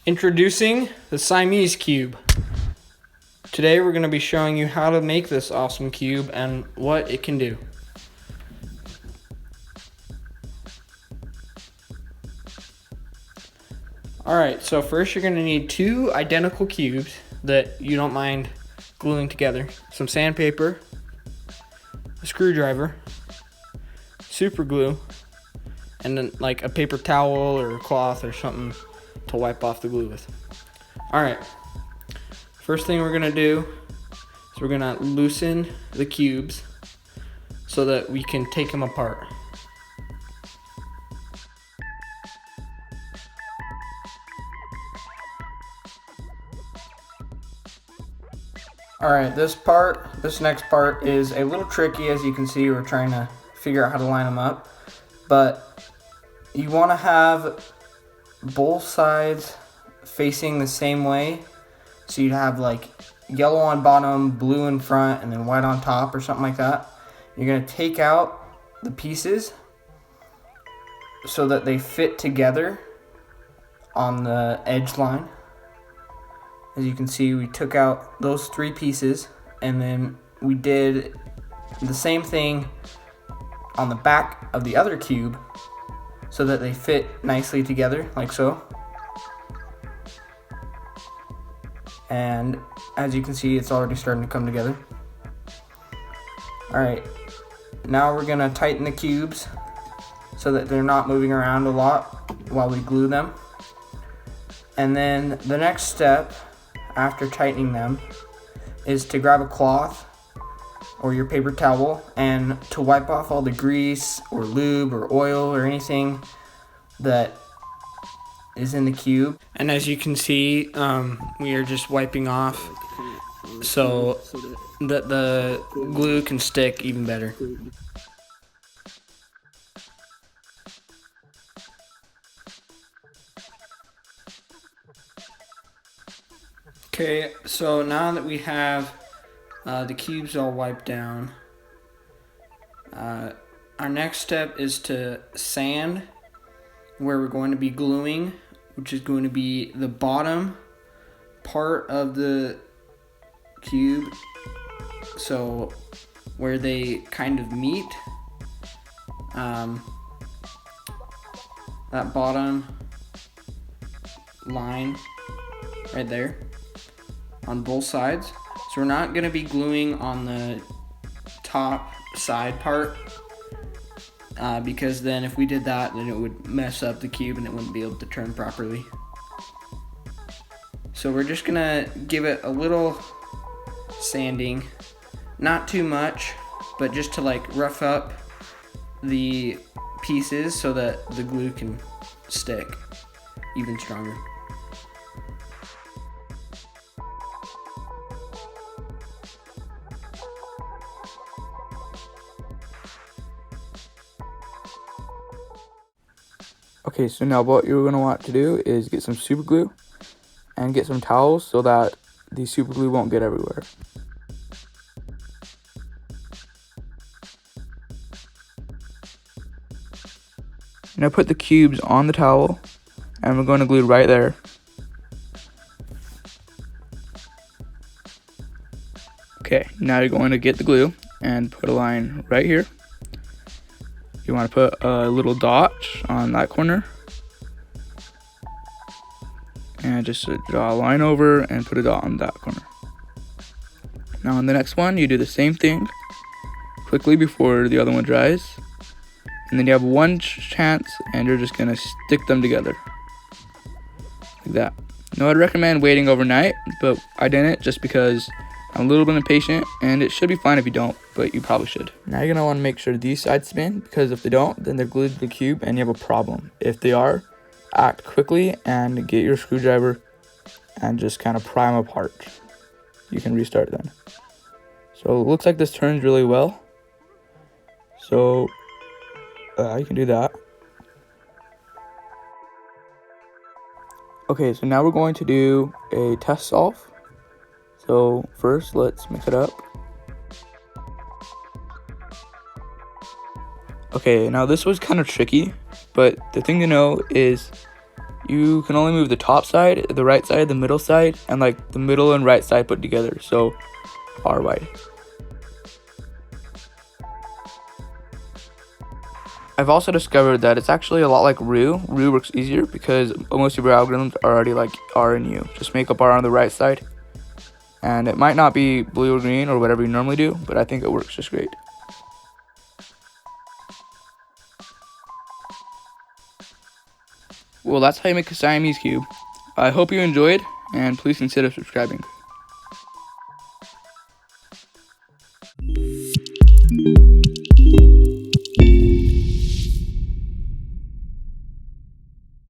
Introducing the Siamese cube. Today we're going to be showing you how to make this awesome cube and what it can do. Alright, so first you're going to need two identical cubes that you don't mind gluing together. Some sandpaper, a screwdriver, super glue, and then like a paper towel or a cloth or something to wipe off the glue with. Alright, first thing we're going to do is we're going to loosen the cubes so that we can take them apart. Alright, this next part is a little tricky. As you can see, we're trying to figure out how to line them up. But you want to have both sides facing the same way. So you'd have like yellow on bottom, blue in front, and then white on top or something like that. You're going to take out the pieces so that they fit together on the edge line. As you can see, we took out those three pieces, and then we did the same thing on the back of the other cube so that they fit nicely together, like so. And as you can see, it's already starting to come together. Alright, now we're going to tighten the cubes so that they're not moving around a lot while we glue them. And then the next step after tightening them is to grab a cloth or your paper towel and to wipe off all the grease or lube or oil or anything that is in the cube. And as you can see, we are just wiping off so that the glue can stick even better. Okay, so now that we have the cubes all wiped down, our next step is to sand where we're going to be gluing, which is going to be the bottom part of the cube, so where they kind of meet, that bottom line right there on both sides. So we're not going to be gluing on the top side part because then if we did that, then it would mess up the cube and it wouldn't be able to turn properly. So we're just going to give it a little sanding, not too much, but just to like rough up the pieces so that the glue can stick even stronger. Okay, so now what you're going to want to do is get some super glue and get some towels so that the super glue won't get everywhere. Now put the cubes on the towel and we're going to glue right there. Okay, now you're going to get the glue and put a line right here. You want to put a little dot on that corner and just draw a line over and put a dot on that corner. Now on the next one, you do the same thing quickly before the other one dries, and then you have one chance and you're just going to stick them together like that. Now I'd recommend waiting overnight, but I didn't just because I'm a little bit impatient, and it should be fine if you don't, but you probably should. Now you're going to want to make sure these sides spin, because if they don't, then they're glued to the cube and you have a problem. If they are, act quickly and get your screwdriver and just kind of pry them apart. You can restart then. So it looks like this turns really well. So you can do that. Okay, so now we're going to do a test solve. So first, let's mix it up. Okay, now this was kind of tricky, but the thing to know is you can only move the top side, the right side, the middle side, and like the middle and right side put together, so R wide. I've also discovered that it's actually a lot like Rue. Rue works easier because most of your algorithms are already like R and U. Just make up R on the right side. And it might not be blue or green or whatever you normally do, but I think it works just great. Well, that's how you make a Siamese cube. I hope you enjoyed, and please consider subscribing.